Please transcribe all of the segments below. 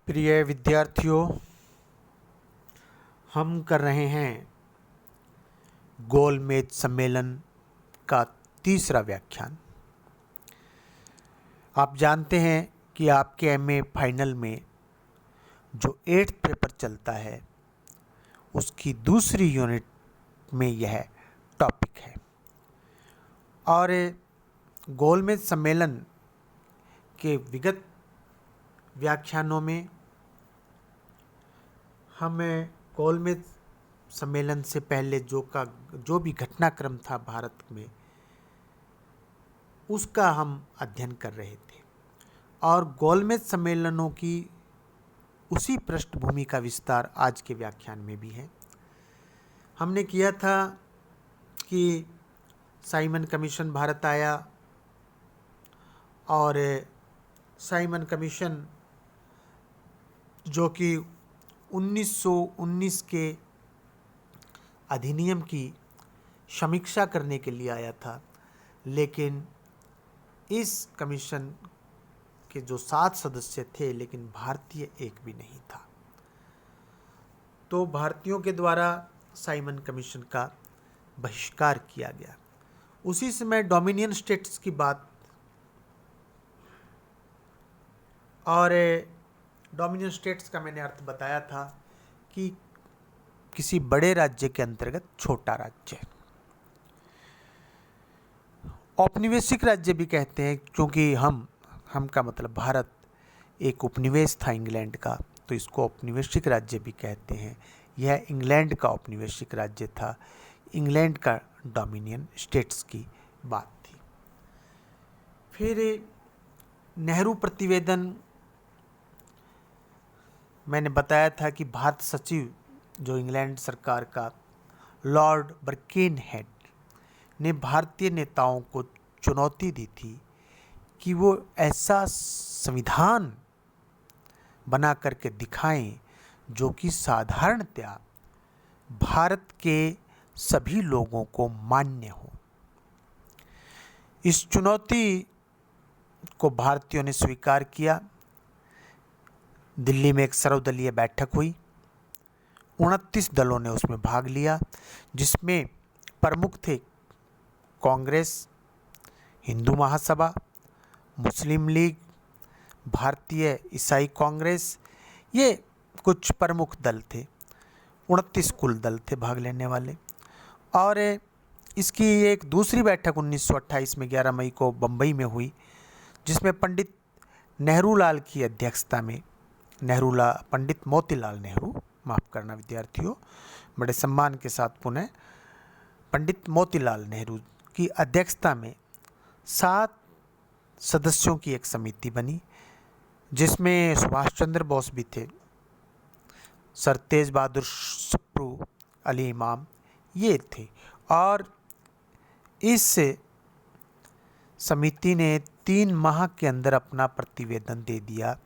प्रिय विद्यार्थियों, हम कर रहे हैं गोलमेज सम्मेलन का तीसरा व्याख्यान। आप जानते हैं कि आपके एमए फाइनल में जो 8th पेपर चलता है उसकी दूसरी यूनिट में यह टॉपिक है। और गोलमेज सम्मेलन के विगत व्याख्यानों में हमें गोलमेज सम्मेलन से पहले जो भी घटनाक्रम था भारत में, उसका हम अध्ययन कर रहे थे और गोलमेज सम्मेलनों की उसी पृष्ठभूमि का विस्तार आज के व्याख्यान में भी है। हमने किया था कि साइमन कमीशन भारत आया और साइमन कमीशन जो कि 1919 के अधिनियम की समीक्षा करने के लिए आया था, लेकिन इस कमीशन के जो 7 सदस्य थे लेकिन भारतीय एक भी नहीं था। तो भारतीयों के द्वारा साइमन कमीशन का बहिष्कार किया गया। उसी समय डोमिनियन स्टेट्स की बात, और डोमिनियन स्टेट्स का मैंने अर्थ बताया था कि किसी बड़े राज्य के अंतर्गत छोटा राज्य। औपनिवेशिक राज्य भी कहते हैं, क्योंकि हम का मतलब भारत एक उपनिवेश था इंग्लैंड का, तो इसको औपनिवेशिक राज्य भी कहते हैं। यह इंग्लैंड का औपनिवेशिक राज्य था, इंग्लैंड का डोमिनियन स्टेट्स की बात थी। फिर नेहरू प्रतिवेदन, मैंने बताया था कि भारत सचिव जो इंग्लैंड सरकार का लॉर्ड बर्केनहेड ने भारतीय नेताओं को चुनौती दी थी कि वो ऐसा संविधान बना करके दिखाएं जो कि साधारणतया भारत के सभी लोगों को मान्य हो। इस चुनौती को भारतीयों ने स्वीकार किया। दिल्ली में एक सर्वदलीय बैठक हुई, 29 दलों ने उसमें भाग लिया, जिसमें प्रमुख थे कांग्रेस, हिंदू महासभा, मुस्लिम लीग, भारतीय ईसाई कांग्रेस। ये कुछ प्रमुख दल थे, 29 कुल दल थे भाग लेने वाले। और इसकी एक दूसरी बैठक 1928 में 11 मई को बम्बई में हुई, जिसमें पंडित नेहरू लाल की अध्यक्षता में पंडित मोतीलाल नेहरू, माफ़ करना विद्यार्थियों, बड़े सम्मान के साथ पुनः पंडित मोतीलाल नेहरू की अध्यक्षता में 7 सदस्यों की एक समिति बनी, जिसमें सुभाष चंद्र बोस भी थे, सर तेज बहादुर सप्रू, अली इमाम, ये थे। और इस समिति ने 3 माह के अंदर अपना प्रतिवेदन दे दिया,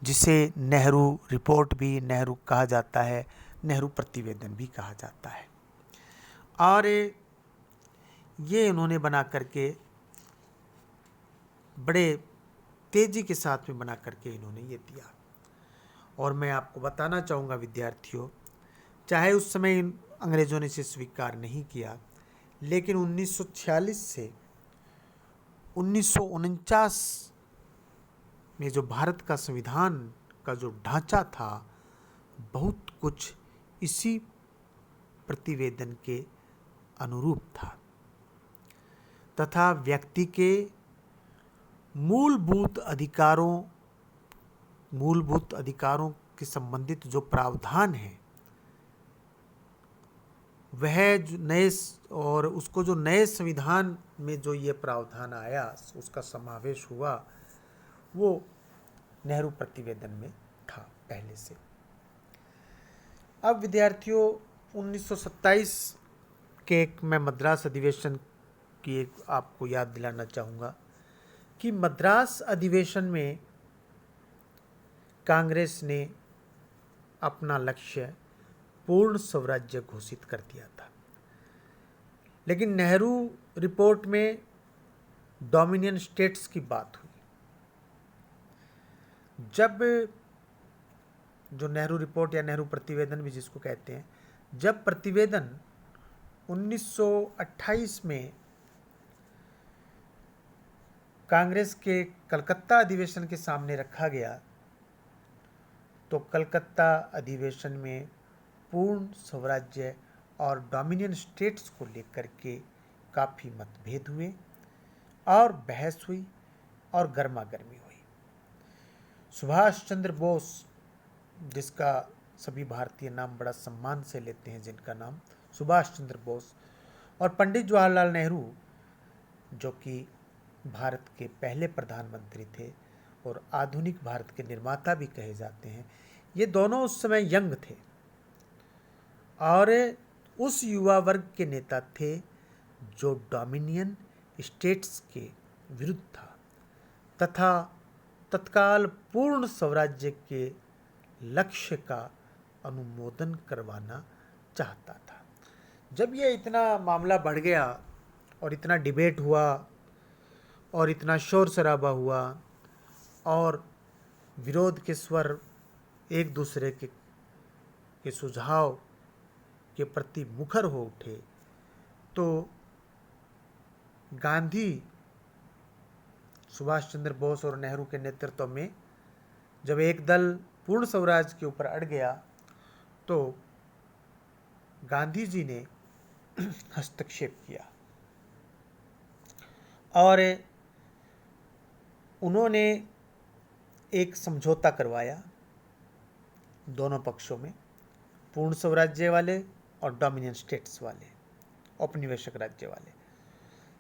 जिसे नेहरू रिपोर्ट भी नेहरू कहा जाता है, नेहरू प्रतिवेदन भी कहा जाता है। और ये उन्होंने बना करके बड़े तेजी के साथ में बना करके इन्होंने ये दिया। और मैं आपको बताना चाहूँगा विद्यार्थियों, चाहे उस समय अंग्रेज़ों ने इसे स्वीकार नहीं किया, लेकिन 1946 से 1949 में जो भारत का संविधान का जो ढांचा था, बहुत कुछ इसी प्रतिवेदन के अनुरूप था, तथा व्यक्ति के मूलभूत अधिकारों के संबंधित जो प्रावधान है, वह जो नए संविधान में जो ये प्रावधान आया, उसका समावेश हुआ, वो नेहरू प्रतिवेदन में था पहले से। अब विद्यार्थियों, 1927 के एक मैं मद्रास अधिवेशन की एक आपको याद दिलाना चाहूँगा कि मद्रास अधिवेशन में कांग्रेस ने अपना लक्ष्य पूर्ण स्वराज्य घोषित कर दिया था, लेकिन नेहरू रिपोर्ट में डोमिनियन स्टेट्स की बात हुई। जब जो नेहरू रिपोर्ट या नेहरू प्रतिवेदन भी जिसको कहते हैं, जब प्रतिवेदन 1928 में कांग्रेस के कलकत्ता अधिवेशन के सामने रखा गया, तो कलकत्ता अधिवेशन में पूर्ण स्वराज्य और डोमिनियन स्टेट्स को लेकर के काफ़ी मतभेद हुए और बहस हुई और गर्मा गर्मी हुई। सुभाष चंद्र बोस, जिसका सभी भारतीय नाम बड़ा सम्मान से लेते हैं, जिनका नाम सुभाष चंद्र बोस, और पंडित जवाहरलाल नेहरू, जो कि भारत के पहले प्रधानमंत्री थे और आधुनिक भारत के निर्माता भी कहे जाते हैं, ये दोनों उस समय यंग थे और उस युवा वर्ग के नेता थे जो डोमिनियन स्टेट्स के विरुद्ध था तथा तत्काल पूर्ण स्वराज्य के लक्ष्य का अनुमोदन करवाना चाहता था। जब ये इतना मामला बढ़ गया और इतना डिबेट हुआ और इतना शोर शराबा हुआ और विरोध के स्वर एक दूसरे के सुझाव के प्रति मुखर हो उठे, तो गांधी, सुभाष चंद्र बोस और नेहरू के नेतृत्व में जब एक दल पूर्ण स्वराज के ऊपर अड़ गया, तो गांधी जी ने हस्तक्षेप किया और उन्होंने एक समझौता करवाया दोनों पक्षों में, पूर्ण स्वराज्य वाले और डोमिनियन स्टेट्स वाले, औपनिवेशिक राज्य वाले।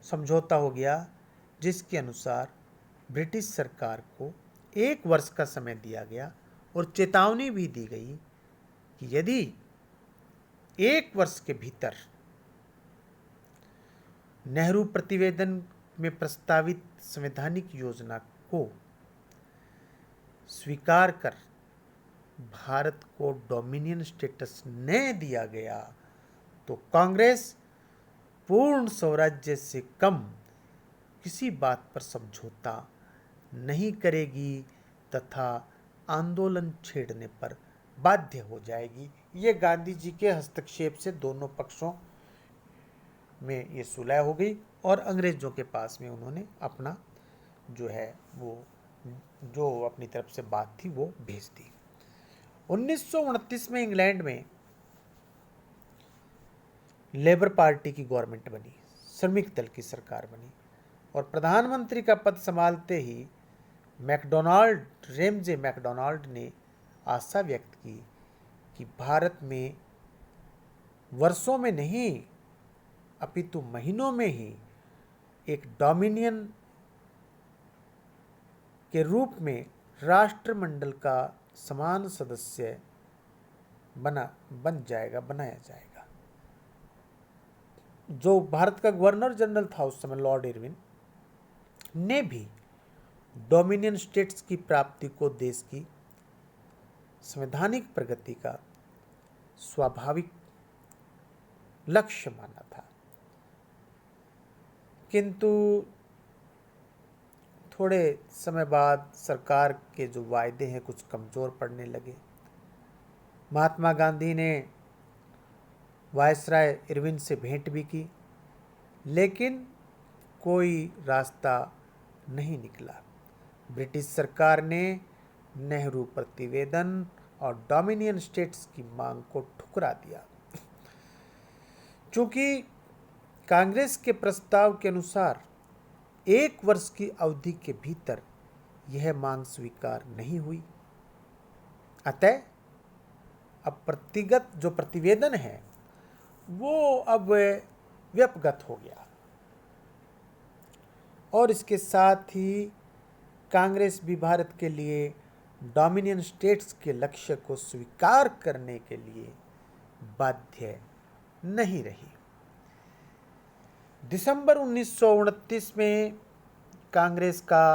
समझौता हो गया जिसके अनुसार ब्रिटिश सरकार को 1 वर्ष का समय दिया गया और चेतावनी भी दी गई कि यदि 1 वर्ष के भीतर नेहरू प्रतिवेदन में प्रस्तावित संवैधानिक योजना को स्वीकार कर भारत को डोमिनियन स्टेटस न दिया गया, तो कांग्रेस पूर्ण स्वराज्य से कम किसी बात पर समझौता नहीं करेगी तथा आंदोलन छेड़ने पर बाध्य हो जाएगी। ये गांधी जी के हस्तक्षेप से दोनों पक्षों में ये सुलह हो गई और अंग्रेजों के पास में उन्होंने अपना जो है वो जो अपनी तरफ से बात थी वो भेज दी। 1929 में इंग्लैंड में लेबर पार्टी की गवर्नमेंट बनी, श्रमिक दल की सरकार बनी और प्रधानमंत्री का पद संभालते ही रेमजे मैकडोनाल्ड ने आशा व्यक्त की कि भारत में वर्षों में नहीं अपितु महीनों में ही एक डोमिनियन के रूप में राष्ट्रमंडल का समान सदस्य बनाया जाएगा। जो भारत का गवर्नर जनरल था उस समय, लॉर्ड इरविन, ने भी डोमिनियन स्टेट्स की प्राप्ति को देश की संवैधानिक प्रगति का स्वाभाविक लक्ष्य माना था। किंतु थोड़े समय बाद सरकार के जो वायदे हैं कुछ कमज़ोर पड़ने लगे। महात्मा गांधी ने वायसराय इरविन से भेंट भी की, लेकिन कोई रास्ता नहीं निकला। ब्रिटिश सरकार ने नेहरू प्रतिवेदन और डोमिनियन स्टेट्स की मांग को ठुकरा दिया। चूंकि कांग्रेस के प्रस्ताव के अनुसार 1 वर्ष की अवधि के भीतर यह मांग स्वीकार नहीं हुई, अतः अब प्रतिगत जो प्रतिवेदन है वो अब व्यपगत हो गया और इसके साथ ही कांग्रेस भी भारत के लिए डोमिनियन स्टेट्स के लक्ष्य को स्वीकार करने के लिए बाध्य नहीं रही। दिसंबर 1929 में कांग्रेस का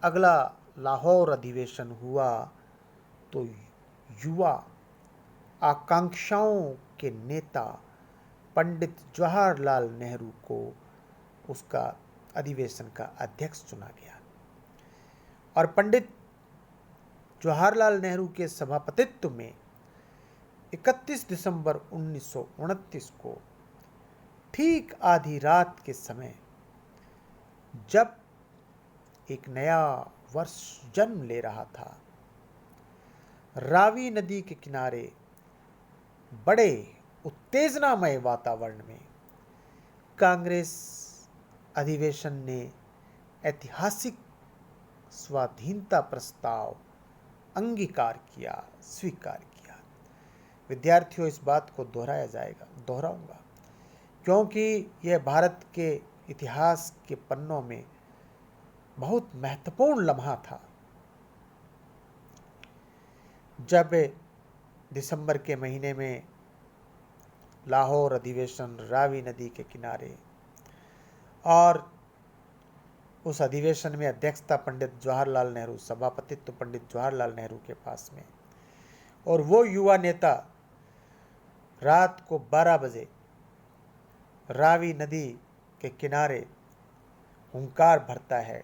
अगला लाहौर अधिवेशन हुआ तो युवा आकांक्षाओं के नेता पंडित जवाहरलाल नेहरू को उसका अधिवेशन का अध्यक्ष चुना गया और पंडित जवाहरलाल नेहरू के सभापतित्व में 31 दिसंबर 1929 को ठीक आधी रात के समय, जब एक नया वर्ष जन्म ले रहा था, रावी नदी के किनारे बड़े उत्तेजनामय वातावरण में कांग्रेस अधिवेशन ने ऐतिहासिक स्वाधीनता प्रस्ताव स्वीकार किया। विद्यार्थियों, इस बात को दोहराऊंगा क्योंकि यह भारत के इतिहास के पन्नों में बहुत महत्वपूर्ण लम्हा था। जब दिसंबर के महीने में लाहौर अधिवेशन रावी नदी के किनारे, और उस अधिवेशन में अध्यक्षता पंडित जवाहरलाल नेहरू, सभापतित्व पंडित जवाहरलाल नेहरू के पास में, और वो युवा नेता रात को 12 बजे रावी नदी के किनारे हुंकार भरता है।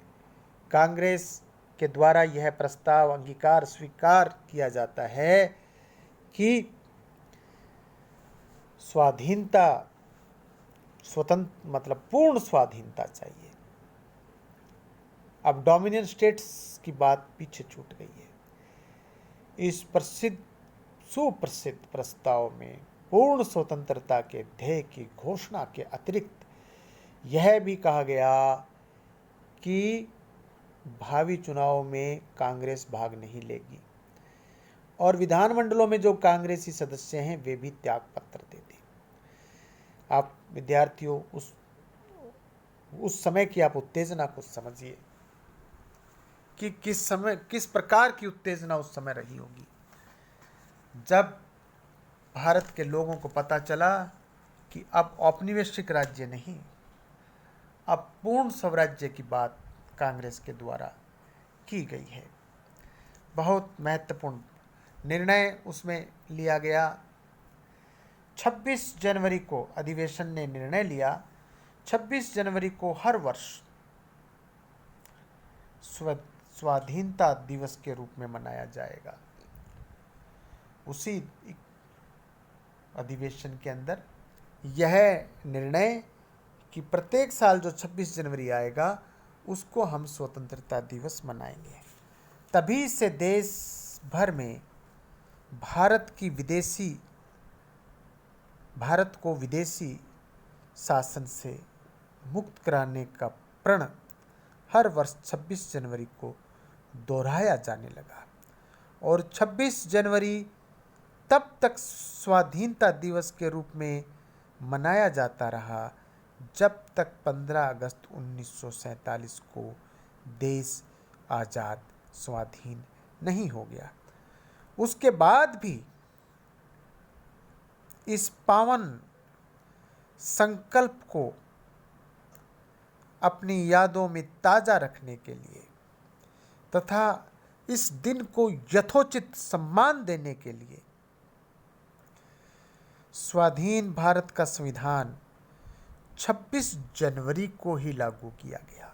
कांग्रेस के द्वारा यह प्रस्ताव स्वीकार किया जाता है कि पूर्ण स्वाधीनता चाहिए। अब डोमिनियन स्टेट्स की बात पीछे छूट गई है। इस सुप्रसिद्ध प्रस्ताव में पूर्ण स्वतंत्रता के ध्येय की घोषणा के अतिरिक्त यह भी कहा गया कि भावी चुनाव में कांग्रेस भाग नहीं लेगी और विधानमंडलों में जो कांग्रेसी सदस्य हैं वे भी त्याग पत्र दे दें। आप विद्यार्थियों, उस समय की आप उत्तेजना को समझिए कि किस प्रकार की उत्तेजना उस समय रही होगी, जब भारत के लोगों को पता चला कि अब औपनिवेशिक राज्य नहीं, अब पूर्ण स्वराज्य की बात कांग्रेस के द्वारा की गई है। बहुत महत्वपूर्ण निर्णय उसमें लिया गया। 26 जनवरी को अधिवेशन ने निर्णय लिया, 26 जनवरी को हर वर्ष स्वाधीनता दिवस के रूप में मनाया जाएगा। उसी अधिवेशन के अंदर यह निर्णय कि प्रत्येक साल जो 26 जनवरी आएगा उसको हम स्वतंत्रता दिवस मनाएंगे। तभी से देश भर में भारत को विदेशी शासन से मुक्त कराने का प्रण हर वर्ष 26 जनवरी को दोहराया जाने लगा और 26 जनवरी तब तक स्वाधीनता दिवस के रूप में मनाया जाता रहा जब तक 15 अगस्त 1947 को देश आज़ाद स्वाधीन नहीं हो गया। उसके बाद भी इस पावन संकल्प को अपनी यादों में ताज़ा रखने के लिए तथा इस दिन को यथोचित सम्मान देने के लिए स्वाधीन भारत का संविधान 26 जनवरी को ही लागू किया गया।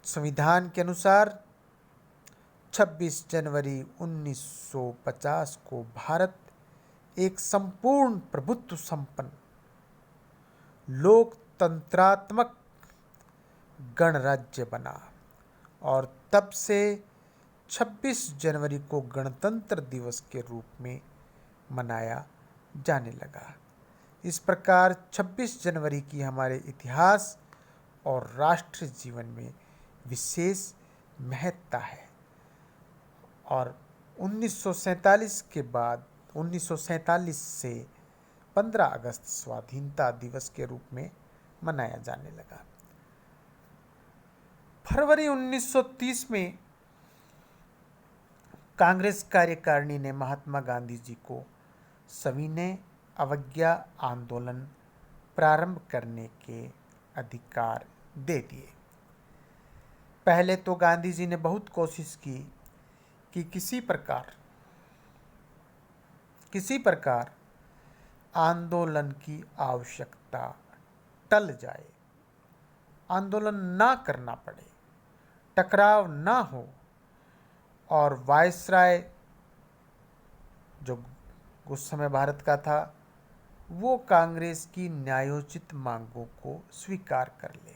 संविधान के अनुसार 26 जनवरी 1950 को भारत एक संपूर्ण प्रभुत्व संपन्न लोकतंत्रात्मक गणराज्य बना और तब से 26 जनवरी को गणतंत्र दिवस के रूप में मनाया जाने लगा। इस प्रकार 26 जनवरी की हमारे इतिहास और राष्ट्रीय जीवन में विशेष महत्ता है और 1947 के बाद 1947 से 15 अगस्त स्वाधीनता दिवस के रूप में मनाया जाने लगा। फरवरी 1930 में कांग्रेस कार्यकारिणी ने महात्मा गांधी जी को सविनय अवज्ञा आंदोलन प्रारंभ करने के अधिकार दे दिए। पहले तो गांधी जी ने बहुत कोशिश की कि किसी प्रकार आंदोलन की आवश्यकता टल जाए, आंदोलन ना करना पड़े, टकराव ना हो और वायसराय जो उस समय भारत का था वो कांग्रेस की न्यायोचित मांगों को स्वीकार कर ले।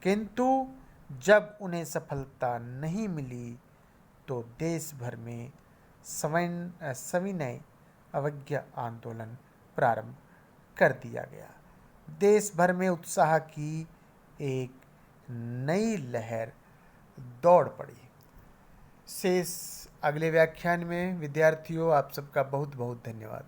किंतु जब उन्हें सफलता नहीं मिली तो देश भर में सविनय अवज्ञा आंदोलन प्रारंभ कर दिया गया। देश भर में उत्साह की एक नई लहर दौड़ पड़ी। शेष अगले व्याख्यान में। विद्यार्थियों, आप सबका बहुत बहुत धन्यवाद।